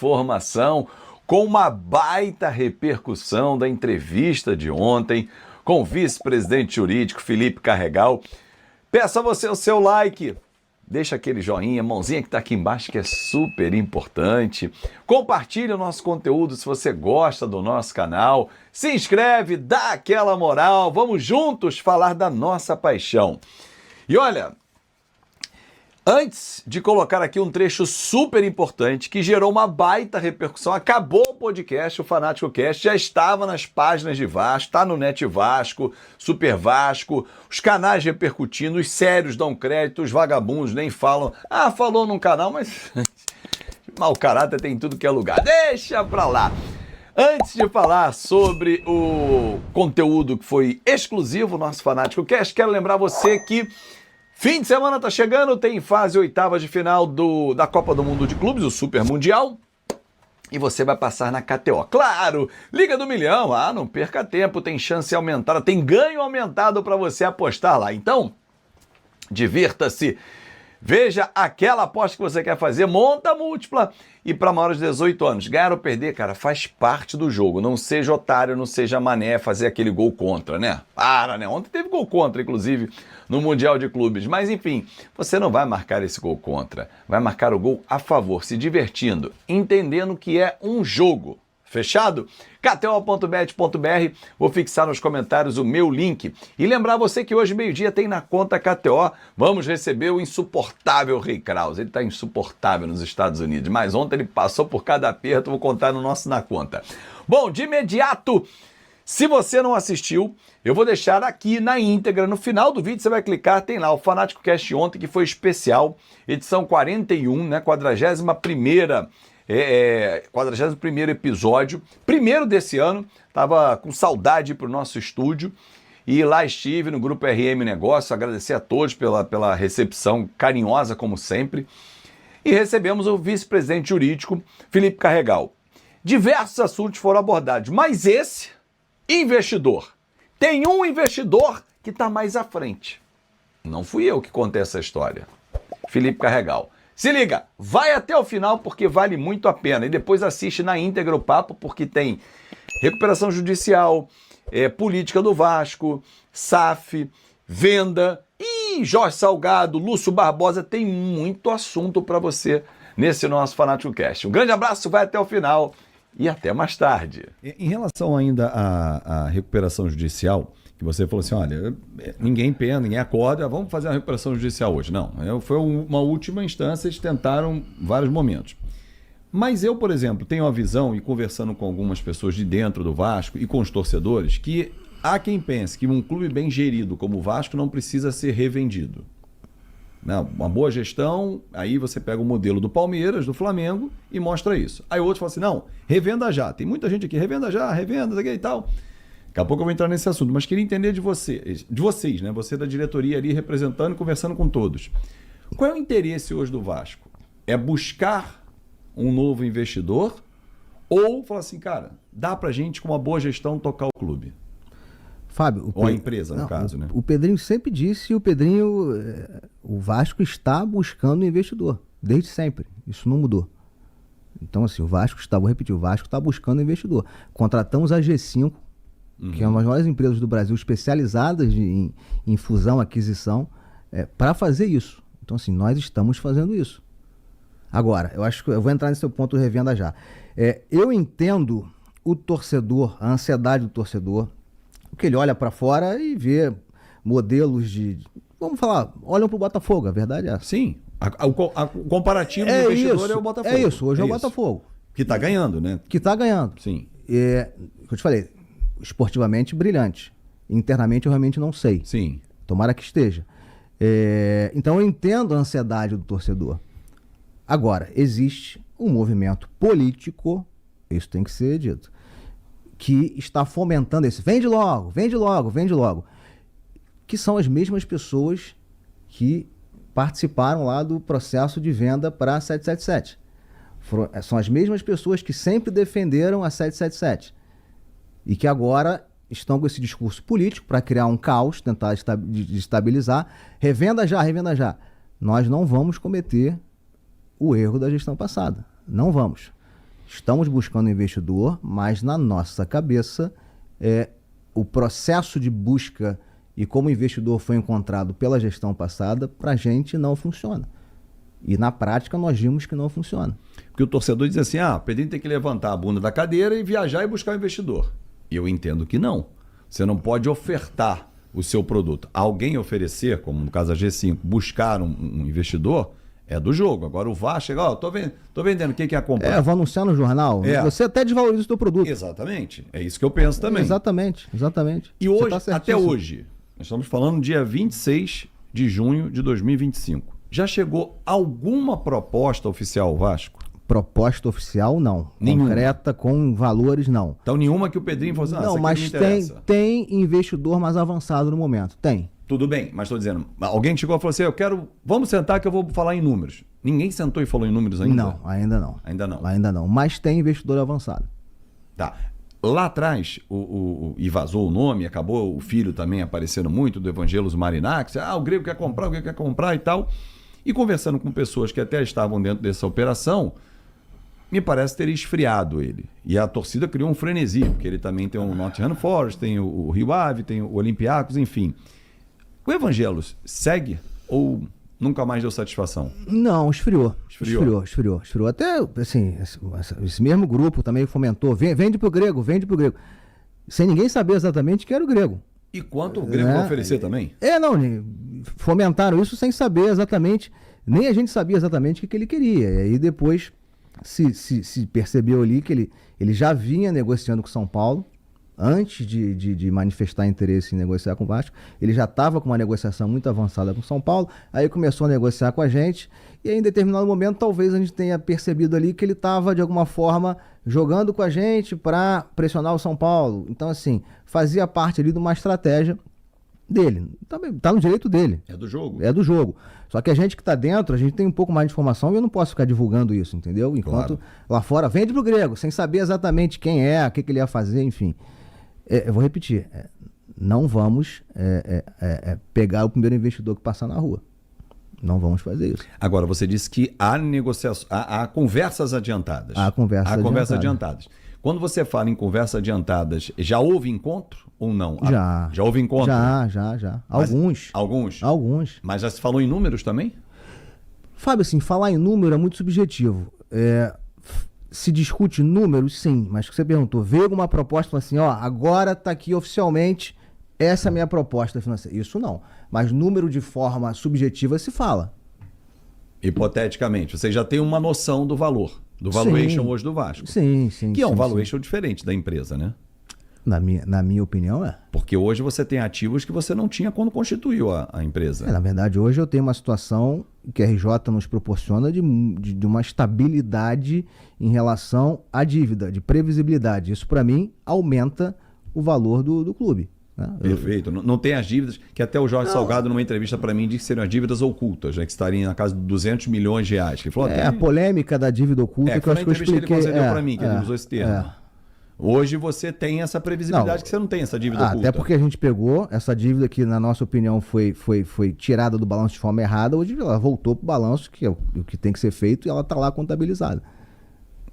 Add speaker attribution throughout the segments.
Speaker 1: informação com uma baita repercussão da entrevista de ontem com o vice-presidente jurídico Felipe Carregal. Peço a você o seu like, deixa aquele joinha, mãozinha que está aqui embaixo que é super importante. Compartilhe o nosso conteúdo se você gosta do nosso canal. Se inscreve, dá aquela moral, vamos juntos falar da nossa paixão. E olha, antes de colocar aqui um trecho super importante que gerou uma baita repercussão, acabou o podcast, o Fanático Cast, já estava nas páginas de Vasco, está no Net Vasco, Super Vasco, os canais repercutindo, os sérios dão crédito, os vagabundos nem falam. Ah, falou num canal, mas mau caráter tem em tudo que é lugar. Deixa pra lá. Antes de falar sobre o conteúdo que foi exclusivo, nosso Fanático Cast, quero lembrar você que fim de semana tá chegando, tem fase oitavas de final da Copa do Mundo de Clubes, o Super Mundial, e você vai passar na KTO. Claro, Liga do Milhão, não perca tempo, tem chance aumentada, tem ganho aumentado para você apostar lá. Então, divirta-se. Veja aquela aposta que você quer fazer, monta a múltipla e para maiores de 18 anos. Ganhar ou perder, cara, faz parte do jogo. Não seja otário, não seja mané fazer aquele gol contra, né? Para, né? Ontem teve gol contra, inclusive, no Mundial de Clubes. Mas, enfim, você não vai marcar esse gol contra. Vai marcar o gol a favor, se divertindo, entendendo que é um jogo. Fechado? KTO.bet.br, vou fixar nos comentários o meu link. E lembrar você que hoje, meio-dia, tem na conta KTO, vamos receber o insuportável Ray Krause. Ele está insuportável nos Estados Unidos, mas ontem ele passou por cada aperto, vou contar no nosso Na Conta. Bom, de imediato, se você não assistiu, eu vou deixar aqui na íntegra, no final do vídeo você vai clicar, tem lá o Fanático Cast ontem, que foi especial, edição 41, né, 41º episódio, primeiro desse ano, tava com saudade pro nosso estúdio e lá estive no Grupo RM Negócio, agradecer a todos pela recepção carinhosa como sempre e recebemos o vice-presidente jurídico Felipe Carregal. Diversos assuntos foram abordados, mas esse, investidor, tem um investidor que está mais à frente. Não fui eu que contei essa história, Felipe Carregal. Se liga, vai até o final porque vale muito a pena e depois assiste na íntegra o papo porque tem recuperação judicial, política do Vasco, SAF, venda e Jorge Salgado, Lúcio Barbosa, tem muito assunto para você nesse nosso Fanático Cast. Um grande abraço, vai até o final e até mais tarde.
Speaker 2: Em relação ainda à recuperação judicial, que você falou assim, olha, ninguém pena, ninguém acorda, vamos fazer a recuperação judicial hoje. Não, foi uma última instância, eles tentaram vários momentos. Mas eu, por exemplo, tenho a visão, e conversando com algumas pessoas de dentro do Vasco e com os torcedores, que há quem pense que um clube bem gerido como o Vasco não precisa ser revendido. Não, uma boa gestão, aí você pega o modelo do Palmeiras, do Flamengo e mostra isso. Aí outros falam assim, não, revenda já. Tem muita gente aqui, revenda já, revenda, e tal. Daqui a pouco eu vou entrar nesse assunto, mas queria entender de vocês, né? Você da diretoria ali representando e conversando com todos. Qual é o interesse hoje do Vasco? É buscar um novo investidor ou falar assim, cara, dá pra gente com uma boa gestão tocar o clube?
Speaker 3: Fábio,
Speaker 2: ou a empresa, no caso, né?
Speaker 3: O Pedrinho sempre disse, o Vasco está buscando um investidor, desde sempre. Isso não mudou. Então, assim, vou repetir, o Vasco está buscando um investidor. Contratamos a G5, que é uma das maiores empresas do Brasil especializadas em fusão, aquisição, para fazer isso. Então, assim, nós estamos fazendo isso. Agora, eu acho que eu vou entrar nesse seu ponto de revenda já. Eu entendo o torcedor, a ansiedade do torcedor, porque ele olha para fora e vê modelos vamos falar, olham para o Botafogo, a verdade é essa.
Speaker 2: Sim, o comparativo do investidor é o Botafogo.
Speaker 3: É isso, hoje é o Botafogo.
Speaker 2: Que está ganhando, né?
Speaker 3: Que está ganhando.
Speaker 2: Sim.
Speaker 3: Eu te falei, esportivamente brilhante. Internamente eu realmente não sei.
Speaker 2: Sim.
Speaker 3: Tomara que esteja. Então eu entendo a ansiedade do torcedor. Agora, existe um movimento político, isso tem que ser dito, que está fomentando esse vende logo, vende logo, vende logo. Que são as mesmas pessoas que participaram lá do processo de venda para a 777. São as mesmas pessoas que sempre defenderam a 777. E que agora estão com esse discurso político para criar um caos, tentar destabilizar. Revenda já, revenda já. Nós não vamos cometer o erro da gestão passada. Não vamos. Estamos buscando investidor, mas na nossa cabeça, o processo de busca e como o investidor foi encontrado pela gestão passada, para a gente não funciona. E na prática nós vimos que não funciona.
Speaker 2: Porque o torcedor diz assim, o Pedrinho tem que levantar a bunda da cadeira e viajar e buscar um investidor. E eu entendo que não. Você não pode ofertar o seu produto. Alguém oferecer, como no caso da G5, buscar um investidor, é do jogo. Agora o VAR chega, tô vendendo, quem quer comprar?
Speaker 3: Eu vou anunciar no jornal. Você até desvaloriza o seu produto.
Speaker 2: Exatamente. É isso que eu penso também.
Speaker 3: Exatamente.
Speaker 2: E hoje, até hoje, nós estamos falando dia 26 de junho de 2025. Já chegou alguma proposta oficial ao Vasco?
Speaker 3: Proposta oficial, não.
Speaker 2: Nenhuma.
Speaker 3: Concreta, com valores, não.
Speaker 2: Então nenhuma que o Pedrinho falou assim,
Speaker 3: não, mas tem investidor mais avançado no momento. Tem.
Speaker 2: Tudo bem, mas estou dizendo, alguém chegou e falou assim, vamos sentar que eu vou falar em números. Ninguém sentou e falou em números ainda?
Speaker 3: Não, ainda não.
Speaker 2: Ainda não.
Speaker 3: Mas tem investidor avançado.
Speaker 2: Tá. Lá atrás, e vazou o nome, acabou o filho também aparecendo muito, do Evangelos Marinax, o Grego quer comprar e tal. E conversando com pessoas que até estavam dentro dessa operação, me parece ter esfriado ele. E a torcida criou um frenesi, porque ele também tem o Nottingham Forest, tem o Rio Ave, tem o Olympiacos, enfim. O Evangelos segue ou nunca mais deu satisfação?
Speaker 3: Não, esfriou. Até, assim, esse mesmo grupo também fomentou, vende pro Grego. Sem ninguém saber exatamente quem era o Grego.
Speaker 2: E quanto o Grego vai oferecer também?
Speaker 3: Não, fomentaram isso sem saber exatamente, nem a gente sabia exatamente o que ele queria. E aí depois se percebeu ali que ele já vinha negociando com São Paulo, antes de manifestar interesse em negociar com o Vasco. Ele já estava com uma negociação muito avançada com São Paulo, aí começou a negociar com a gente, e aí, em determinado momento talvez a gente tenha percebido ali que ele estava de alguma forma jogando com a gente para pressionar o São Paulo. Então assim, fazia parte ali de uma estratégia dele. Tá no direito dele.
Speaker 2: É do jogo.
Speaker 3: Só que a gente que tá dentro, a gente tem um pouco mais de informação e eu não posso ficar divulgando isso, entendeu? Enquanto lá fora vende pro Grego, sem saber exatamente quem é, o que ele ia fazer, enfim. Eu vou repetir, não vamos pegar o primeiro investidor que passar na rua. Não vamos fazer isso.
Speaker 2: Agora, você disse que há negociações, há conversas adiantadas.
Speaker 3: Há conversas
Speaker 2: adiantadas. Quando você fala em conversas adiantadas, já houve encontro ou não?
Speaker 3: Já
Speaker 2: houve encontro?
Speaker 3: Já. Alguns.
Speaker 2: Mas já se falou em números também?
Speaker 3: Fábio, assim, falar em número é muito subjetivo. Se discute números, sim, mas que você perguntou, veio alguma proposta, falou assim, agora tá aqui oficialmente, essa é a minha proposta financeira. Isso não, mas número de forma subjetiva se fala.
Speaker 2: Hipoteticamente, você já tem uma noção do valor, do valuation hoje do Vasco.
Speaker 3: Sim.
Speaker 2: Que é um valuation diferente da empresa, né?
Speaker 3: Na minha opinião, é.
Speaker 2: Porque hoje você tem ativos que você não tinha quando constituiu a empresa.
Speaker 3: Na verdade, hoje eu tenho uma situação que a RJ nos proporciona de uma estabilidade em relação à dívida, de previsibilidade. Isso, para mim, aumenta o valor do clube. Né?
Speaker 2: Perfeito. Não tem as dívidas, que até o Jorge Salgado, numa entrevista para mim, disse que seriam as dívidas ocultas, né, que estariam na casa de 200 milhões de reais. Que falou,
Speaker 3: a polêmica da dívida oculta que eu acho que eu expliquei.
Speaker 2: Que ele concedeu para mim, que ele usou esse termo. Hoje você tem essa previsibilidade que você não tem essa dívida oculta.
Speaker 3: Até porque a gente pegou essa dívida que, na nossa opinião, foi tirada do balanço de forma errada, hoje ela voltou para o balanço, que é o que tem que ser feito, e ela está lá contabilizada.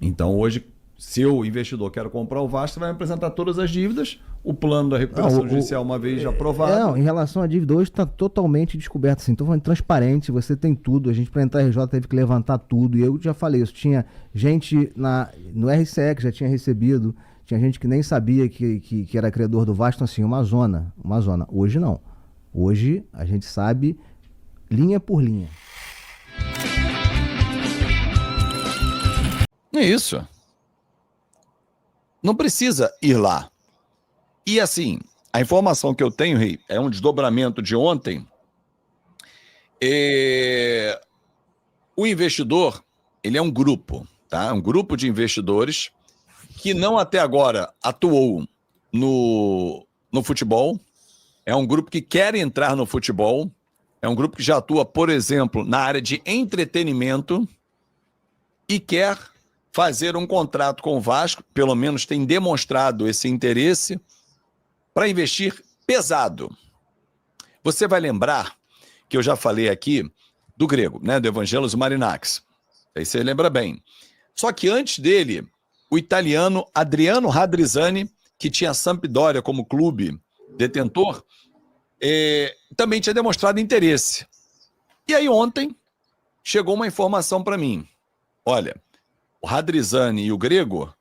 Speaker 2: Então hoje, se o investidor quer comprar o Vasco, você vai apresentar todas as dívidas, o plano da recuperação judicial uma vez já aprovado.
Speaker 3: Em relação à dívida, hoje está totalmente descoberto. Assim, estou falando transparente, você tem tudo. A gente, para entrar em RJ, teve que levantar tudo. E eu já falei isso. Tinha gente no RCE que já tinha recebido, tinha gente que nem sabia que era credor do Vasco. Então, assim, uma zona. Hoje não. Hoje a gente sabe linha por linha.
Speaker 1: É isso. Não precisa ir lá. E assim, a informação que eu tenho, Rei, é um desdobramento de ontem. O investidor, ele é um grupo, tá? Um grupo de investidores que não até agora atuou no futebol. É um grupo que quer entrar no futebol. É um grupo que já atua, por exemplo, na área de entretenimento e quer fazer um contrato com o Vasco, pelo menos tem demonstrado esse interesse, para investir pesado. Você vai lembrar que eu já falei aqui do Grego, né, do Evangelos Marinax. Aí você lembra bem. Só que antes dele o italiano Adriano Radrizzani, que tinha a Sampdoria como clube detentor, também tinha demonstrado interesse. E aí ontem chegou uma informação para mim. Olha, o Radrizzani e o grego,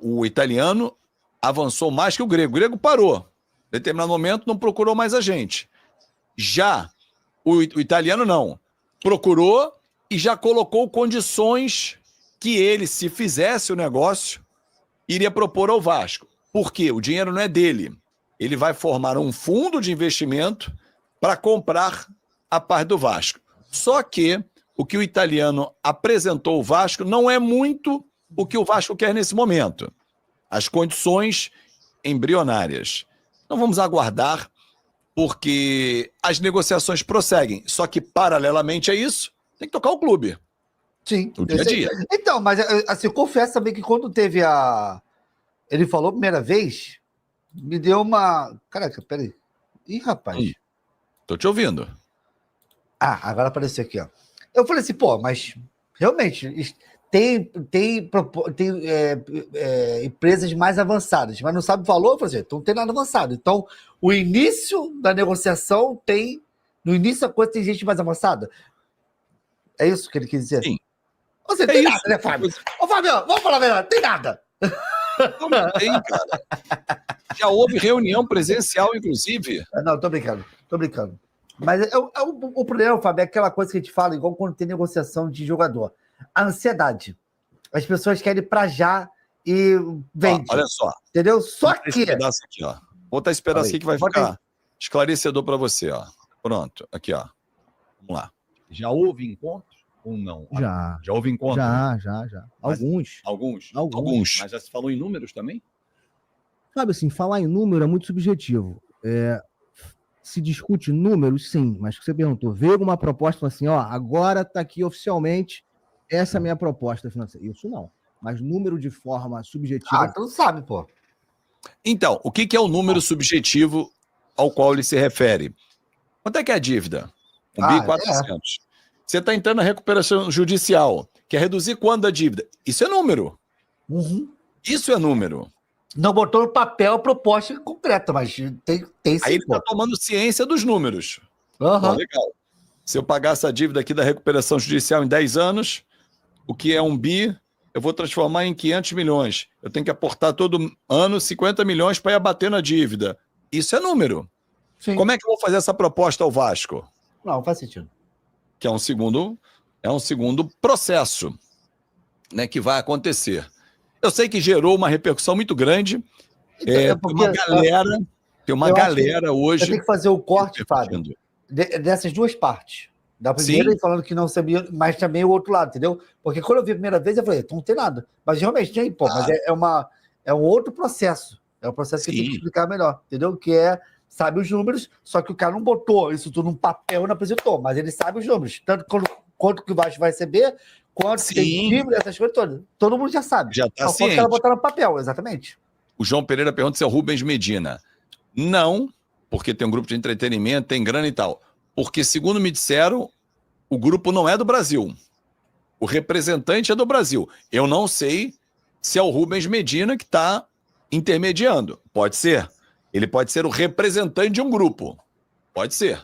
Speaker 1: o italiano avançou mais que o grego. O grego parou. Em determinado momento não procurou mais a gente. Já o italiano não. Procurou e já colocou condições que ele, se fizesse o negócio, iria propor ao Vasco. Por quê? O dinheiro não é dele. Ele vai formar um fundo de investimento para comprar a parte do Vasco. Só que o que o italiano apresentou ao Vasco não é muito o que o Vasco quer nesse momento. As condições embrionárias. Não vamos aguardar, porque as negociações prosseguem. Só que, paralelamente a isso, tem que tocar o clube.
Speaker 4: Sim.
Speaker 1: O dia a dia.
Speaker 4: Então, mas assim, eu confesso também que quando teve ele falou a primeira vez, me deu uma... Caraca, peraí. Ih, rapaz.
Speaker 1: Ih, tô te ouvindo.
Speaker 4: Agora apareceu aqui, ó. Eu falei assim, pô, mas realmente tem empresas mais avançadas, mas não sabe o valor. Eu falei assim, então não tem nada avançado. Então, o início da negociação tem... No início da coisa tem gente mais avançada. É isso que ele quis dizer?
Speaker 1: Sim.
Speaker 4: Você tem nada, né, Fábio? Ô, Fábio, vamos falar a verdade, tem nada.
Speaker 1: Não tem, cara. Já houve reunião presencial, inclusive.
Speaker 4: Não, tô brincando. Mas o problema, Fábio, é aquela coisa que a gente fala, igual quando tem negociação de jogador. A ansiedade. As pessoas querem pra já e vende.
Speaker 1: Olha só.
Speaker 4: Entendeu? Só
Speaker 1: Vou
Speaker 4: que...
Speaker 1: aqui, ó. Vou botar esse pedacinho que vai ficar esclarecedor para você, ó. Pronto, aqui, ó. Vamos lá. Já houve encontro ou não?
Speaker 3: Já.
Speaker 1: Já houve encontro?
Speaker 3: Já.
Speaker 1: Mas-
Speaker 3: Alguns.
Speaker 1: Alguns. Mas já se falou em números também?
Speaker 3: Sabe assim, falar em número é muito subjetivo. Se discute números, sim, mas que você perguntou, veio alguma proposta assim, ó, agora tá aqui oficialmente, essa é a minha proposta financeira. Isso não. Mas número de forma subjetiva.
Speaker 4: tu não sabe, pô.
Speaker 1: Então, o que é o número subjetivo ao qual ele se refere? Quanto é que é a dívida? 1.400. Você está entrando na recuperação judicial. Quer reduzir quando a dívida? Isso é número.
Speaker 4: Uhum.
Speaker 1: Isso é número.
Speaker 4: Não botou no papel a proposta concreta, mas tem sim,
Speaker 1: Aí ele
Speaker 4: pô.
Speaker 1: está tomando ciência dos números.
Speaker 4: Aham.
Speaker 1: Legal. Se eu pagar essa dívida aqui da recuperação judicial em 10 anos, o que é 1 bi, eu vou transformar em 500 milhões. Eu tenho que aportar todo ano 50 milhões para ir abater na dívida. Isso é número.
Speaker 4: Sim.
Speaker 1: Como é que eu vou fazer essa proposta ao Vasco?
Speaker 4: Não, faz sentido.
Speaker 1: Que é um segundo processo, né, que vai acontecer. Eu sei que gerou uma repercussão muito grande.
Speaker 4: Então,
Speaker 1: Tem uma galera hoje.
Speaker 4: Eu tenho que fazer o corte,
Speaker 1: repercutindo.
Speaker 4: Fábio, dessas duas partes. Da primeira,
Speaker 1: Sim.
Speaker 4: ele falando que não sabia, mas também o outro lado, entendeu? Porque quando eu vi a primeira vez, eu falei, então não tem nada. Mas realmente tem, pô, mas é um outro processo. É um processo que
Speaker 1: Sim.
Speaker 4: tem que explicar melhor, entendeu? Que sabe os números, só que o cara não botou isso tudo num papel e não apresentou, mas ele sabe os números. Tanto quanto que o Vasco vai receber, quanto que tem dívida, essas coisas todas. Todo mundo já sabe.
Speaker 1: Já tá
Speaker 4: Só falta o
Speaker 1: ciente.
Speaker 4: cara botar no papel, exatamente.
Speaker 1: O João Pereira pergunta se é o Rubens Medina. Não, porque tem um grupo de entretenimento, tem grana e tal. Porque, segundo me disseram, o grupo não é do Brasil. O representante é do Brasil. Eu não sei se é o Rubens Medina que está intermediando. Pode ser. Ele pode ser o representante de um grupo. Pode ser.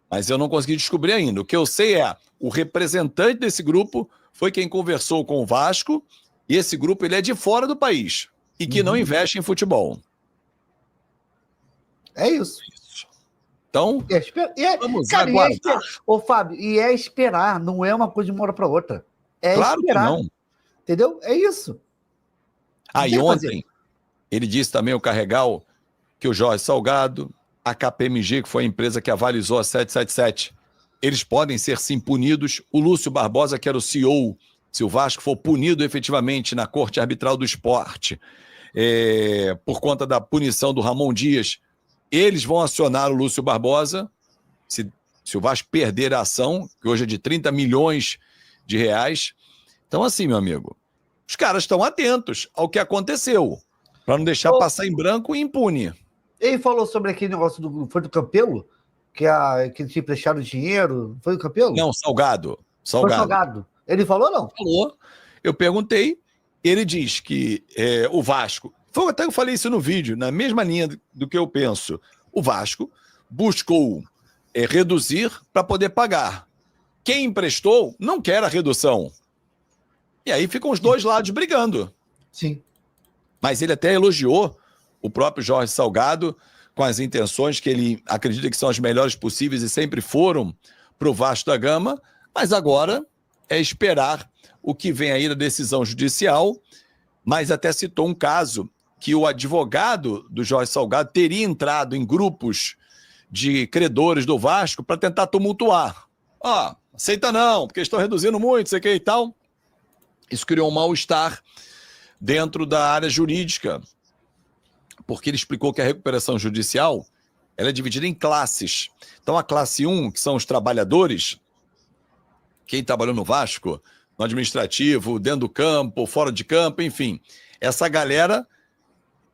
Speaker 1: Mas eu não consegui descobrir ainda. O que eu sei é o representante desse grupo foi quem conversou com o Vasco e esse grupo ele é de fora do país e que não investe em futebol.
Speaker 4: É isso.
Speaker 1: Então, vamos aguardar.
Speaker 4: Ô, Fábio, e é esperar, não é uma coisa de uma hora para outra. É
Speaker 1: Claro
Speaker 4: esperar.
Speaker 1: que não.
Speaker 4: Entendeu? É isso.
Speaker 1: E ontem, ele disse também, o Carregal, que o Jorge Salgado, a KPMG, que foi a empresa que avalizou a 777, eles podem ser sim punidos. O Lúcio Barbosa, que era o CEO, se o Vasco for punido efetivamente na Corte Arbitral do Esporte, por conta da punição do Ramon Dias, eles vão acionar o Lúcio Barbosa, se o Vasco perder a ação, que hoje é de 30 milhões de reais. Então, assim, meu amigo, os caras estão atentos ao que aconteceu, para não deixar passar em branco e impune.
Speaker 4: Ele falou sobre aquele negócio foi do Campelo? Que tinha emprestado dinheiro? Foi do Campelo?
Speaker 1: Não, Salgado.
Speaker 4: Foi Salgado. Ele falou, não?
Speaker 1: Falou. Eu perguntei, ele diz que o Vasco, até eu falei isso no vídeo, na mesma linha do que eu penso, o Vasco buscou reduzir para poder pagar. Quem emprestou não quer a redução. E aí ficam os dois lados brigando.
Speaker 4: Sim.
Speaker 1: Mas ele até elogiou o próprio Jorge Salgado com as intenções que ele acredita que são as melhores possíveis e sempre foram para o Vasco da Gama, mas agora é esperar o que vem aí da decisão judicial, mas até citou um caso que o advogado do Jorge Salgado teria entrado em grupos de credores do Vasco para tentar tumultuar. Aceita não, porque estão reduzindo muito, sei que e tal. Isso criou um mal-estar dentro da área jurídica, porque ele explicou que a recuperação judicial ela é dividida em classes. Então, a classe 1, que são os trabalhadores, quem trabalhou no Vasco, no administrativo, dentro do campo, fora de campo, enfim, essa galera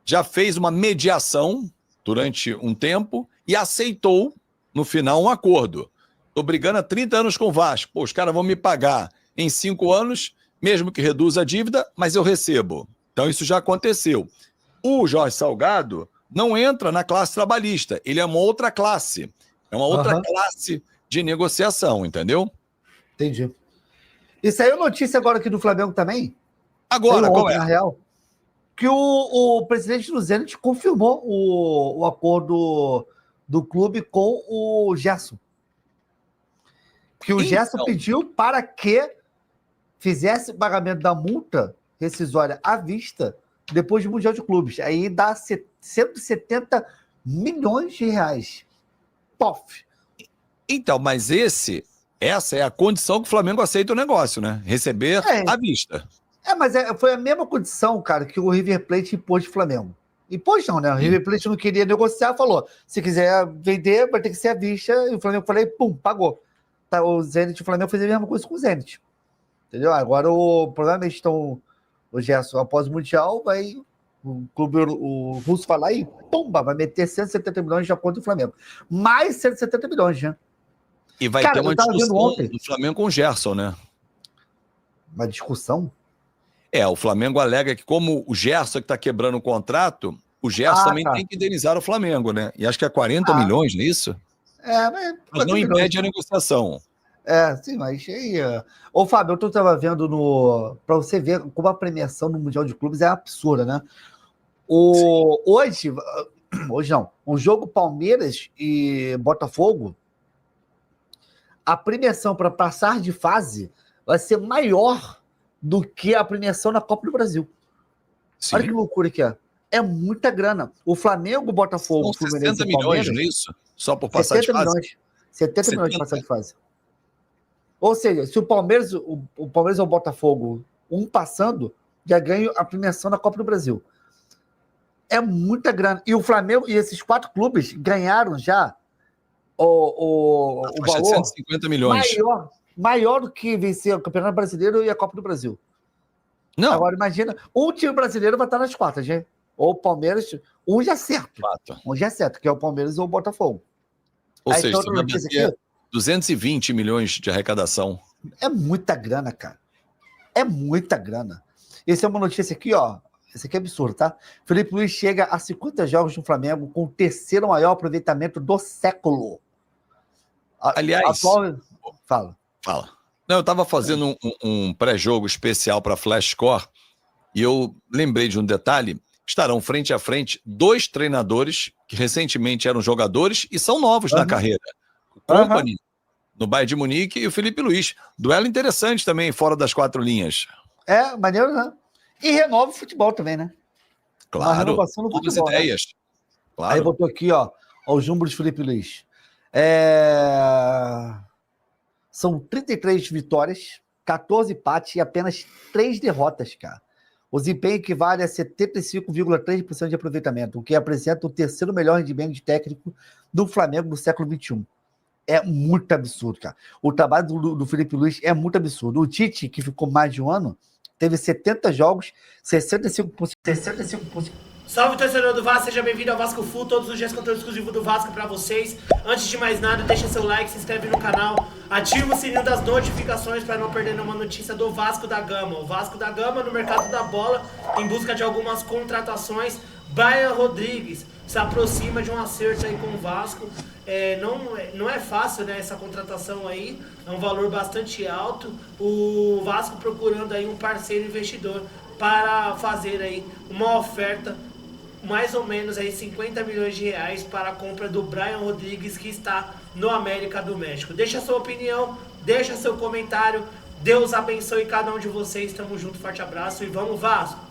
Speaker 1: já fez uma mediação durante um tempo e aceitou, no final, um acordo. Estou brigando há 30 anos com o Vasco. Os caras vão me pagar em 5 anos, mesmo que reduza a dívida, mas eu recebo. Então, isso já aconteceu. O Jorge Salgado não entra na classe trabalhista. Ele é uma outra classe. É uma outra classe de negociação, entendeu?
Speaker 4: Entendi. E saiu notícia agora aqui do Flamengo também.
Speaker 1: Agora, qual é?
Speaker 4: Na real, que o presidente do Zenit confirmou o acordo do clube com o Gerson. Que o Gerson pediu para que fizesse o pagamento da multa rescisória à vista depois do Mundial de Clubes. Aí dá 170 milhões de reais. Pof.
Speaker 1: Então, mas essa é a condição que o Flamengo aceita o negócio, né? Receber à vista.
Speaker 4: Mas foi a mesma condição, cara, que o River Plate impôs de Flamengo. Impôs não, né? O River Plate não queria negociar, falou, se quiser vender, vai ter que ser à vista. E o Flamengo falou, pum, pagou. Tá, o Zenit e o Flamengo fez a mesma coisa com o Zenit. Entendeu? Agora, provavelmente estão... O Gerson, após o Mundial, o clube o russo vai lá e pumba, vai meter 170 milhões de acordo do Flamengo. Mais 170 milhões, né?
Speaker 1: E vai ter uma discussão do Flamengo com o Gerson, né?
Speaker 4: Uma discussão?
Speaker 1: O Flamengo alega que como o Gerson que está quebrando o contrato, o Gerson também tem que indenizar o Flamengo, né? E acho que é 40 milhões, não é isso? Mas não impede a negociação.
Speaker 4: Sim, mas aí... Ô, Fábio, eu estava vendo para você ver como a premiação no Mundial de Clubes é absurda, né? Hoje não, um jogo Palmeiras e Botafogo, a premiação para passar de fase vai ser maior do que a premiação na Copa do Brasil. Sim. Olha que loucura que é. É muita grana. O Flamengo, Botafogo,
Speaker 1: são 60 milhões, não é isso? Só por passar de fase?
Speaker 4: 70 milhões de passar de fase. Ou seja, se o Palmeiras ou o Botafogo, um passando, já ganha a premiação da Copa do Brasil. É muita grana. E o Flamengo e esses 4 clubes ganharam já o valor
Speaker 1: 150 milhões.
Speaker 4: Maior do que vencer o Campeonato Brasileiro e a Copa do Brasil.
Speaker 1: Não.
Speaker 4: Agora, imagina, um time brasileiro vai estar nas quartas, gente. Ou o Palmeiras, um já é certo. Um já é certo, que é o Palmeiras ou o Botafogo.
Speaker 1: Ou seja, aqui, 220 milhões de arrecadação.
Speaker 4: É muita grana, cara. É muita grana. Essa é uma notícia aqui, ó. Esse aqui é absurdo, tá? Felipe Luiz chega a 50 jogos no Flamengo com o terceiro maior aproveitamento do século.
Speaker 1: Aliás...
Speaker 4: Fala.
Speaker 1: Não, eu estava fazendo um pré-jogo especial para Flash Score e eu lembrei de um detalhe. Estarão frente a frente 2 treinadores que recentemente eram jogadores e são novos na carreira. O Kompany, no Bayern de Munique, e o Felipe Luiz. Duelo interessante também, fora das 4 linhas.
Speaker 4: Maneiro, né? E renova o futebol também, né?
Speaker 1: Claro, outras ideias.
Speaker 4: Né?
Speaker 1: Claro.
Speaker 4: Aí botou aqui, ó, os números do Felipe Luiz. São 33 vitórias, 14 empates e apenas 3 derrotas, cara. O desempenho equivale a 75,3% de aproveitamento, o que apresenta o terceiro melhor rendimento de técnico do Flamengo no século XXI. É muito absurdo, cara. O trabalho do Felipe Luiz é muito absurdo. O Tite, que ficou mais de um ano, teve 70 jogos, 65%
Speaker 5: Salve, torcedor do Vasco, seja bem-vindo ao Vasco Full, todos os dias conteúdo exclusivo do Vasco pra vocês. Antes de mais nada, deixa seu like, se inscreve no canal, ativa o sininho das notificações para não perder nenhuma notícia do Vasco da Gama. O Vasco da Gama no mercado da bola, em busca de algumas contratações. Brian Rodrigues se aproxima de um acerto aí com o Vasco. Não é fácil, né, essa contratação aí, é um valor bastante alto. O Vasco procurando aí um parceiro investidor para fazer aí uma oferta mais ou menos aí 50 milhões de reais para a compra do Brian Rodrigues, que está no América do México. Deixa a sua opinião, deixa seu comentário. Deus abençoe cada um de vocês. Tamo junto, forte abraço e vamos Vasco!